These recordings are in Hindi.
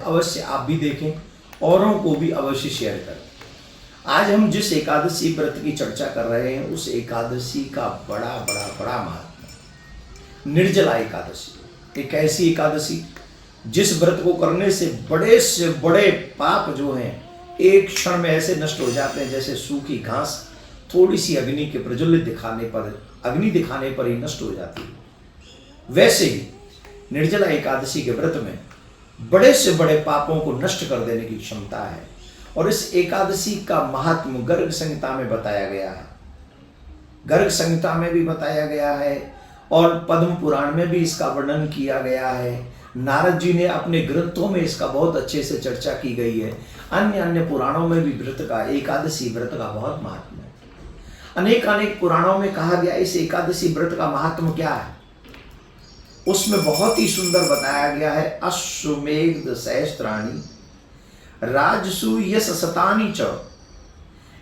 अवश्य आप भी देखें, औरों को भी अवश्य शेयर करें। आज हम जिस एकादशी व्रत की चर्चा कर रहे हैं उस एकादशी का बड़ा बड़ा बड़ा महत्व, निर्जला एकादशी। एक ऐसी एकादशी जिस व्रत को करने से बड़े पाप जो हैं एक क्षण में ऐसे नष्ट हो जाते हैं जैसे सूखी घास थोड़ी सी अग्नि के प्रज्वलित अग्नि दिखाने पर ही नष्ट हो जाती है। वैसे ही निर्जला एकादशी के व्रत में बड़े से बड़े पापों को नष्ट कर देने की क्षमता है और इस एकादशी का महात्म गर्ग संहिता में बताया गया है। गर्ग संहिता में भी बताया गया है और पद्म पुराण में भी इसका वर्णन किया गया है। नारद जी ने अपने ग्रंथों में इसका बहुत अच्छे से चर्चा की गई है। अन्य पुराणों में भी व्रत का, एकादशी व्रत का बहुत महात्म है। अनेक पुराणों में कहा गया इस एकादशी व्रत का महात्म क्या है। उसमें बहुत ही सुंदर बताया गया है। अश्वमेध सहस्त्राणि राजसु यश शतानि च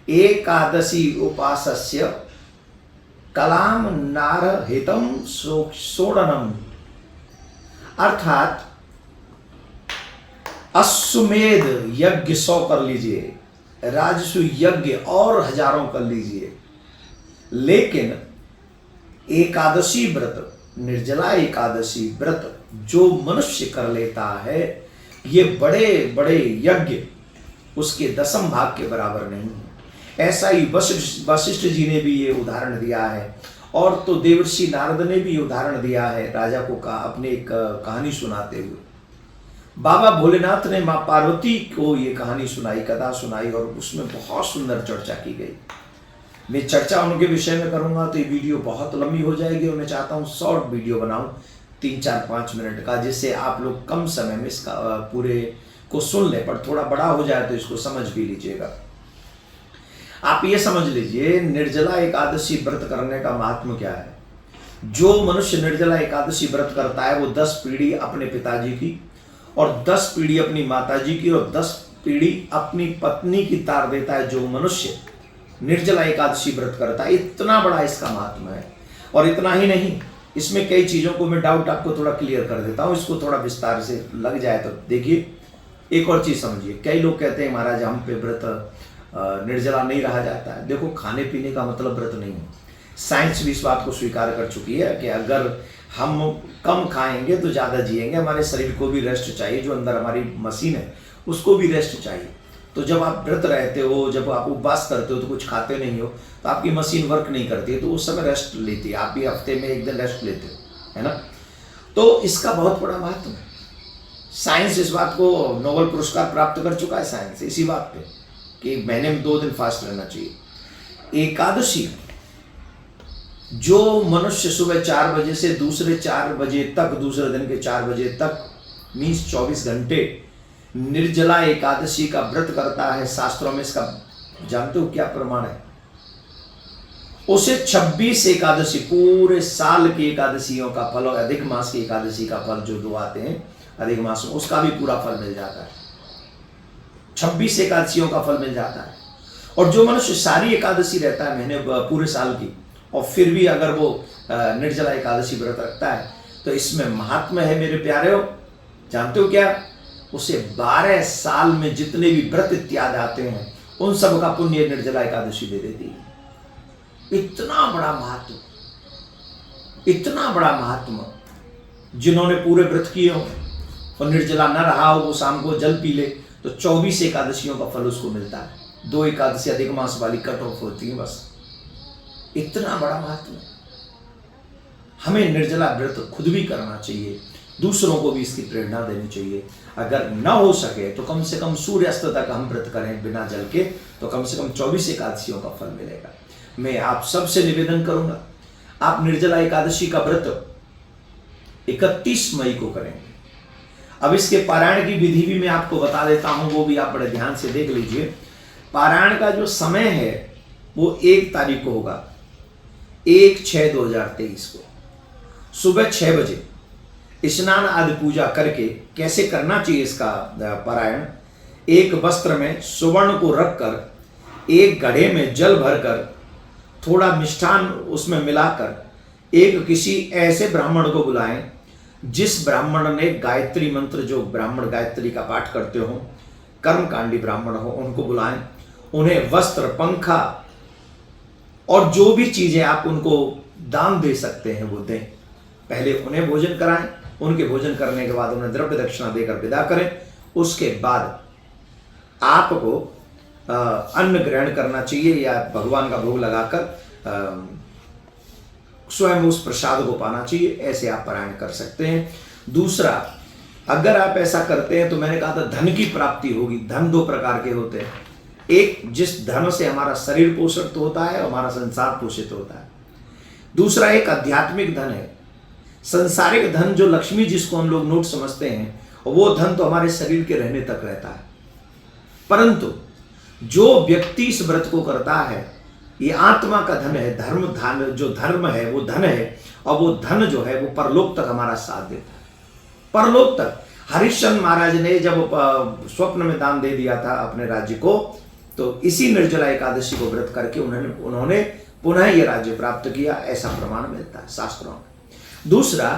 एकादशी उपासस्य कलाम नार हितम सोडनम। अर्थात अश्वमेध यज्ञ 100 कर लीजिए, राजसु यज्ञ और हजारों कर लीजिए, लेकिन एकादशी व्रत, निर्जला एकादशी व्रत जो मनुष्य कर लेता है ये बड़े बड़े यज्ञ उसके 10 भाग के बराबर नहीं है। ऐसा ही वशिष्ठ जी ने भी ये उदाहरण दिया है और तो देवर्षि नारद ने भी उदाहरण दिया है। राजा को अपने एक कहानी सुनाते हुए बाबा भोलेनाथ ने माँ पार्वती को ये कहानी सुनाई, कथा सुनाई और उसमें बहुत सुंदर चर्चा की गई। मैं चर्चा उनके विषय में करूंगा तो ये वीडियो बहुत लंबी हो जाएगी और मैं चाहता हूँ शॉर्ट वीडियो बनाऊं 3-4-5 मिनट का, जिससे आप लोग कम समय में इसका पूरे को सुन ले, पर थोड़ा बड़ा हो जाए तो इसको समझ भी लीजिएगा। आप ये समझ लीजिए निर्जला एकादशी व्रत करने का महात्म क्या है। जो मनुष्य निर्जला एकादशी व्रत करता है वो 10 पीढ़ी अपने पिताजी की और 10 पीढ़ी अपनी माताजी की और 10 पीढ़ी अपनी पत्नी की तार देता है। जो मनुष्य निर्जला एकादशी व्रत करता है, इतना बड़ा इसका महात्मा है। और इतना ही नहीं, इसमें कई चीजों को मैं डाउट आपको थोड़ा क्लियर कर देता हूं, इसको थोड़ा विस्तार से लग जाए तो देखिए। एक और चीज समझिए, कई लोग कहते हैं महाराज हम पे व्रत निर्जला नहीं रहा जाता है। देखो, खाने पीने का मतलब व्रत नहीं है। साइंस भी इस बात को स्वीकार कर चुकी है कि अगर हम कम खाएंगे तो ज्यादा जिएंगे। हमारे शरीर को भी रेस्ट चाहिए, जो अंदर हमारी मशीन है उसको भी रेस्ट चाहिए। तो जब आप व्रत रहते हो, जब आप उपवास करते हो तो कुछ खाते नहीं हो तो आपकी मशीन वर्क नहीं करती है, तो उस समय रेस्ट लेती है। आप भी हफ्ते में एक दिन रेस्ट लेते हो, है ना। तो इसका बहुत बड़ा महत्व है। साइंस इस बात को नोबेल पुरस्कार प्राप्त कर चुका है, साइंस इसी बात पे कि महीने में 2 दिन फास्ट रहना चाहिए। एकादशी जो मनुष्य सुबह 4 बजे से दूसरे 4 बजे तक, दूसरे दिन के 4 बजे तक मीन्स 24 घंटे निर्जला एकादशी का व्रत करता है, शास्त्रों में इसका जानते हो क्या प्रमाण है। उसे 26 एकादशी, पूरे साल की एकादशियों का फल और अधिक मास की एकादशी का फल जो 2 आते हैं अधिक मास में, उसका भी पूरा फल मिल जाता है। 26 एकादशियों का फल मिल जाता है। और जो मनुष्य सारी एकादशी रहता है महीने पूरे साल की और फिर भी अगर वो निर्जला एकादशी व्रत रखता है तो इसमें महात्मा है मेरे प्यारे हो। जानते हो क्या, उसे 12 साल में जितने भी व्रत इत्यादि आते हैं उन सब का पुण्य निर्जला एकादशी दे देती है। इतना बड़ा महत्व, इतना बड़ा महत्व। जिन्होंने पूरे व्रत किए हो और निर्जला न रहा हो, वो शाम को जल पी ले तो 24 एकादशियों का फल उसको मिलता है। 2 एकादशी अधिक मास वाली कट ऑफ होती है बस। इतना बड़ा महत्व है। हमें निर्जला व्रत खुद भी करना चाहिए, दूसरों को भी इसकी प्रेरणा देनी चाहिए। अगर न हो सके तो कम से कम सूर्यास्त तक हम व्रत करें बिना जल के, तो कम से कम 24 एकादशियों का फल मिलेगा। मैं आप सबसे निवेदन करूंगा, आप निर्जला एकादशी का व्रत 31 मई को करेंगे। अब इसके पारायण की विधि भी मैं आपको बता देता हूं, वो भी आप बड़े ध्यान से देख लीजिए। पारायण का जो समय है वो 1 तारीख को होगा, 1/6/2023 को सुबह 6 बजे स्नान आदि पूजा करके। कैसे करना चाहिए इसका पारायण, एक वस्त्र में सुवर्ण को रखकर, एक घड़े में जल भरकर, थोड़ा मिष्ठान उसमें मिलाकर एक किसी ऐसे ब्राह्मण को बुलाएं जिस ब्राह्मण ने गायत्री मंत्र, जो ब्राह्मण गायत्री का पाठ करते हो, कर्मकांडी ब्राह्मण हो, उनको बुलाएं, उन्हें वस्त्र, पंखा और जो भी चीजें आप उनको दान दे सकते हैं वो दें। पहले उन्हें भोजन कराएं, उनके भोजन करने के बाद उन्हें द्रव्य दक्षिणा देकर विदा करें। उसके बाद आपको अन्न ग्रहण करना चाहिए या भगवान का भोग लगाकर स्वयं उस प्रसाद को पाना चाहिए। ऐसे आप पारायण कर सकते हैं। दूसरा, अगर आप ऐसा करते हैं तो मैंने कहा था धन की प्राप्ति होगी। धन दो प्रकार के होते हैं, एक जिस धन से हमारा शरीर पोषित होता है, हमारा संसार पोषित होता है। दूसरा एक आध्यात्मिक धन है। संसारिक धन जो लक्ष्मी जिसको हम लोग नोट समझते हैं, वो धन तो हमारे शरीर के रहने तक रहता है, परंतु जो व्यक्ति इस व्रत को करता है ये आत्मा का धन है। धर्म धन, जो धर्म है वो धन है, और वो धन जो है वो परलोक तक हमारा साथ देता है। परलोक तक हरिश्चंद्र महाराज ने जब स्वप्न में दान दे दिया था अपने राज्य को, तो इसी निर्जला एकादशी को व्रत करके उन्होंने पुनः ये राज्य प्राप्त किया, ऐसा प्रमाण मिलता है शास्त्रों में। दूसरा,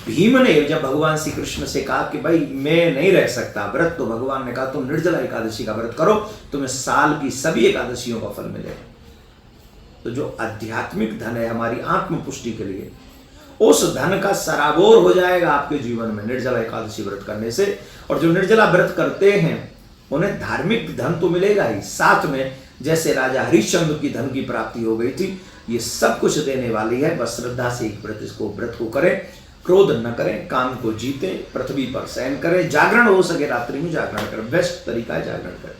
भीम ने जब भगवान श्री कृष्ण से कहा कि भाई मैं नहीं रह सकता व्रत, तो भगवान ने कहा तुम निर्जला एकादशी का व्रत करो, तुम्हें साल की सभी एकादशियों का फल मिलेगा। तो जो आध्यात्मिक धन है हमारी आत्म पुष्टि के लिए, उस धन का सराबोर हो जाएगा आपके जीवन में निर्जला एकादशी व्रत करने से। और जो निर्जला व्रत करते हैं उन्हें धार्मिक धन तो मिलेगा ही, साथ में जैसे राजा हरिश्चंद्र की धन की प्राप्ति हो गई थी, ये सब कुछ देने वाली है। बस श्रद्धा से एक व्रत को करें, क्रोध न करें, काम को जीतें, पृथ्वी पर शयन करें, जागरण हो सके रात्रि में जागरण करें, बेस्ट तरीका है जागरण करें।